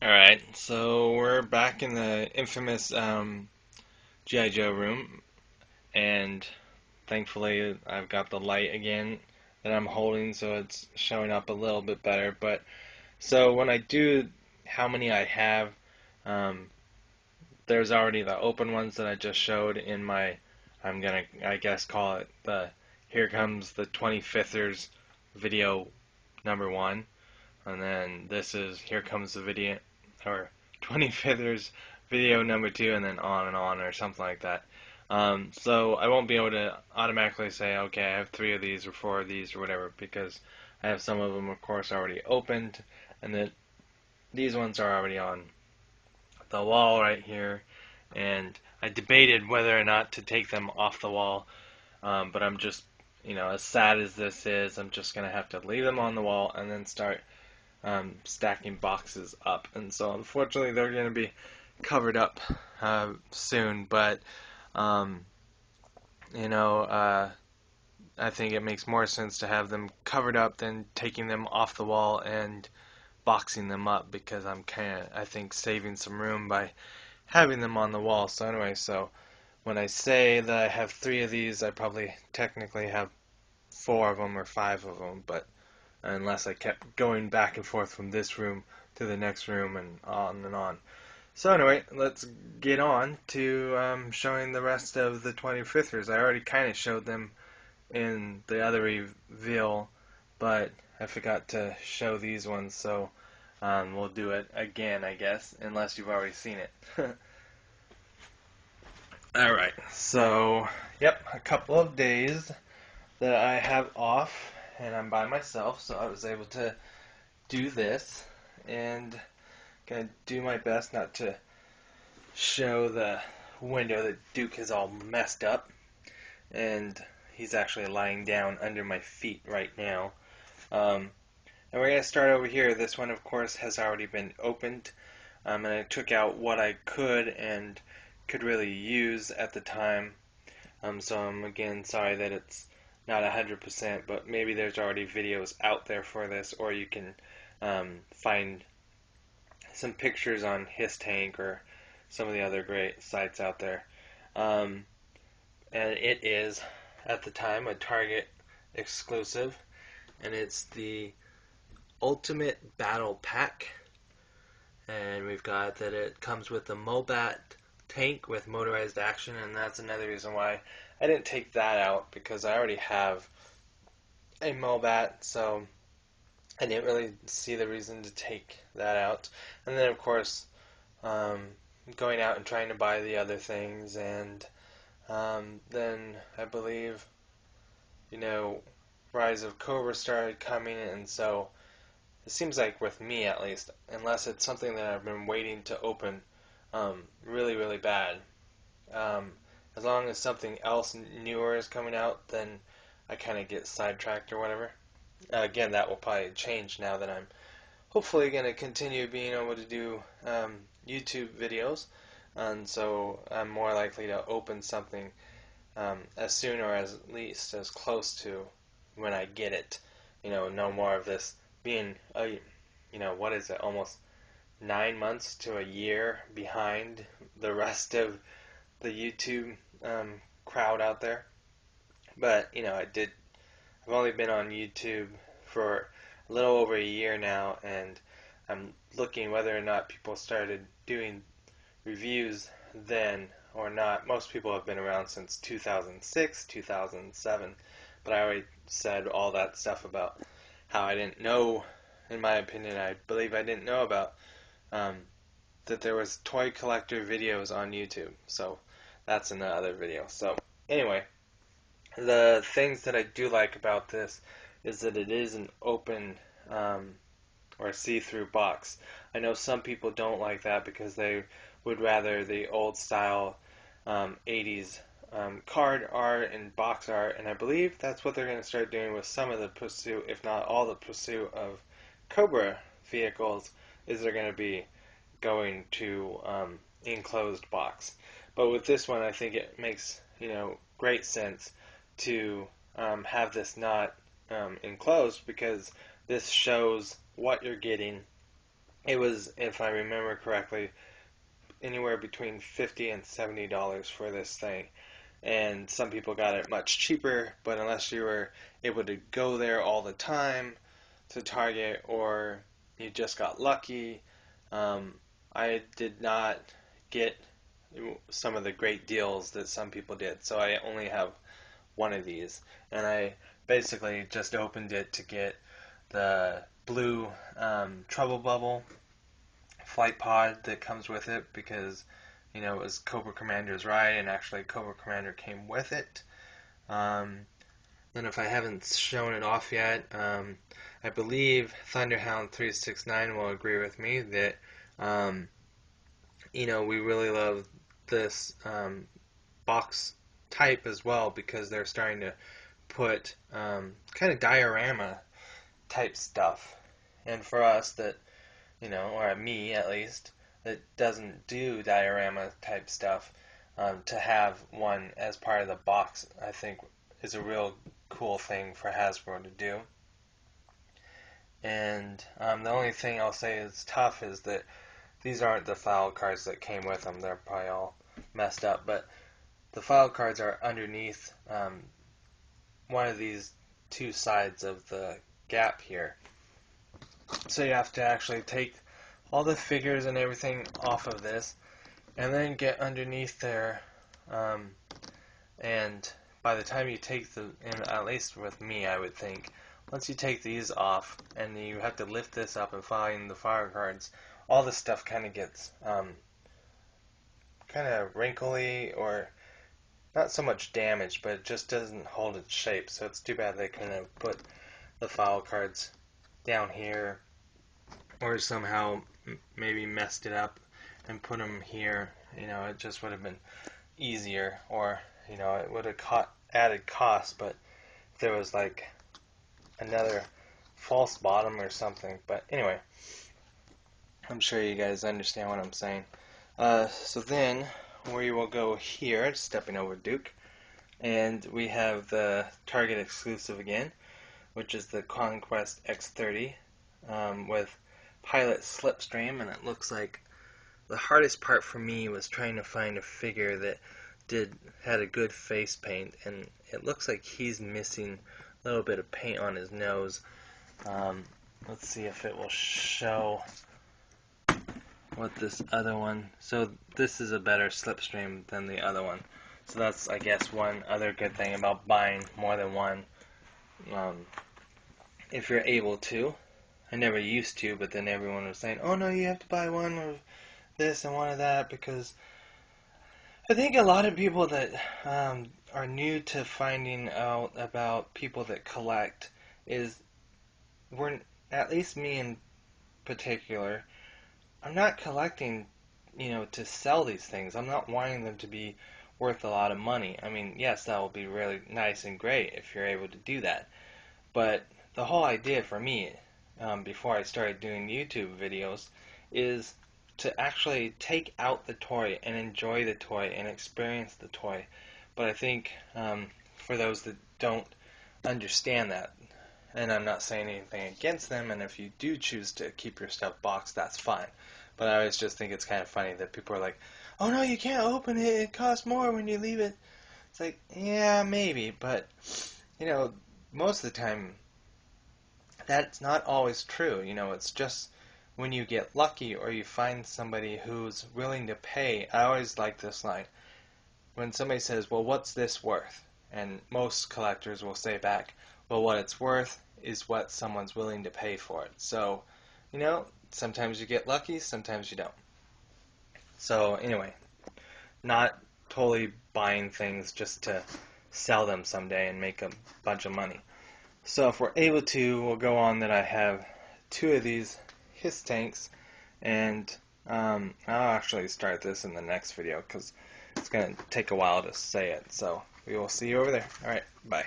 Alright, so we're back in the infamous G.I. Joe room, and thankfully I've got the light again that I'm holding, so it's showing up a little bit better. But so when I do how many I have, um, there's already the open ones that I just showed in my, I'm gonna, I guess, call it the Here Comes the 25thers video number one. And then this is Here Comes the Video, or 25thers video number two, and then on, or something like that. So I won't be able to automatically say, okay, I have three of these or four of these or whatever, because I have some of them, of course, already opened, and then these ones are already on the wall right here. And I debated whether or not to take them off the wall, but I'm just, as sad as this is, I'm just gonna have to leave them on the wall and then start stacking boxes up, and so unfortunately they're going to be covered up soon. But um, you know, uh, I think it makes more sense to have them covered up than taking them off the wall and boxing them up, because I'm kind of, I think, saving some room by having them on the wall. So anyway, so when I say that I have three of these, I probably technically have four of them or five of them, but unless I kept going back and forth from this room to the next room and on and on. So anyway, let's get on to showing the rest of the 25thers. I already kind of showed them in the other reveal, but I forgot to show these ones, so we'll do it again, I guess, unless you've already seen it. Alright, so, yep, a couple of days that I have off, and I'm by myself, so I was able to do this, and gonna do my best not to show the window that Duke is all messed up, and he's actually lying down under my feet right now. And we're gonna start over here. This one, of course, has already been opened, and I took out what I could and could really use at the time. So I'm again sorry that it's not 100%, but maybe there's already videos out there for this, or you can find some pictures on His Tank or some of the other great sites out there. Um, and it is, at the time, a Target exclusive, and it's the Ultimate Battle Pack. And we've got that it comes with the Mobat tank with motorized action, and that's another reason why I didn't take that out, because I already have a Mobat, so I didn't really see the reason to take that out. And then, of course, um, going out and trying to buy the other things, and then I believe, Rise of Cobra started coming, and so it seems like with me at least, unless it's something that I've been waiting to open really, really bad, um, as long as something else newer is coming out, then I kind of get sidetracked or whatever. Again, that will probably change now that I'm hopefully going to continue being able to do YouTube videos, and so I'm more likely to open something as soon, or as least as close to when I get it. No more of this being what is it, almost 9 months to a year behind the rest of the YouTube crowd out there. But I've only been on YouTube for a little over a year now, and I'm looking whether or not people started doing reviews then or not. Most people have been around since 2006, 2007, but I already said all that stuff about how I didn't know, in my opinion, I believe I didn't know about um, that there was toy collector videos on YouTube. So that's in the other video. So anyway, the things that I do like about this is that it is an open or see-through box. I know some people don't like that because they would rather the old style 80s card art and box art, and I believe that's what they're going to start doing with some of the pursuit, if not all the pursuit of Cobra vehicles, is they're going to be going to enclosed box. But with this one, I think it makes great sense to have this not enclosed, because this shows what you're getting It was, if I remember correctly, anywhere between $50 and $70 for this thing. And some people got it much cheaper, but unless you were able to go there all the time to Target or you just got lucky, um, I did not get some of the great deals that some people did. So I only have one of these, and I basically just opened it to get the blue Trouble Bubble flight pod that comes with it because it was Cobra Commander's ride, and actually Cobra Commander came with it. Um, then if I haven't shown it off yet, I believe Thunderhound 369 will agree with me that um, we really love this box type as well because they're starting to put kind of diorama type stuff. And for us that, or me at least, that doesn't do diorama type stuff, to have one as part of the box, I think is a real cool thing for Hasbro to do. And the only thing I'll say is tough is that these aren't the file cards that came with them. They're probably all messed up, but the file cards are underneath one of these two sides of the gap here. So you have to actually take all the figures and everything off of this and then get underneath there, um, and by the time you take and at least with me I would think, once you take these off and you have to lift this up and find the fire cards, all this stuff kind of gets kind of wrinkly, or not so much damaged, but it just doesn't hold its shape. So it's too bad they couldn't have put the file cards down here, or somehow maybe messed it up and put them here. It just would have been easier, or it would have added cost. But if there was like another false bottom or something. But anyway, I'm sure you guys understand what I'm saying. So then we will go here, stepping over Duke, and we have the Target exclusive again, which is the Conquest X30 with Pilot Slipstream, and it looks like the hardest part for me was trying to find a figure that had a good face paint, and it looks like he's missing a little bit of paint on his nose. Let's see if it will show what this other one. So this is a better slipstream than the other one. So that's, I guess, one other good thing about buying more than one. Um, if you're able to. I never used to, but then everyone was saying, "Oh no, you have to buy one of this and one of that," because I think a lot of people that are new to finding out about people that collect is we're at least me in particular. I'm not collecting, to sell these things. I'm not wanting them to be worth a lot of money. I mean, yes, that will be really nice and great if you're able to do that. But the whole idea for me, before I started doing YouTube videos, is to actually take out the toy and enjoy the toy and experience the toy. But I think for those that don't understand that, and I'm not saying anything against them, and if you do choose to keep your stuff boxed, that's fine. But I always just think it's kind of funny that people are like, "Oh no, you can't open it. It costs more when you leave it." It's like, yeah, maybe, but you know, most of the time that's not always true. It's just when you get lucky or you find somebody who's willing to pay. I always like this line. When somebody says, "Well, what's this worth?" And most collectors will say back, "Well, what it's worth is what someone's willing to pay for it." So, sometimes you get lucky, sometimes you don't. So, anyway, not totally buying things just to sell them someday and make a bunch of money. So if we're able to, we'll go on that I have two of these HISS tanks, and I'll actually start this in the next video because it's going to take a while to say it. So we will see you over there. All right, bye.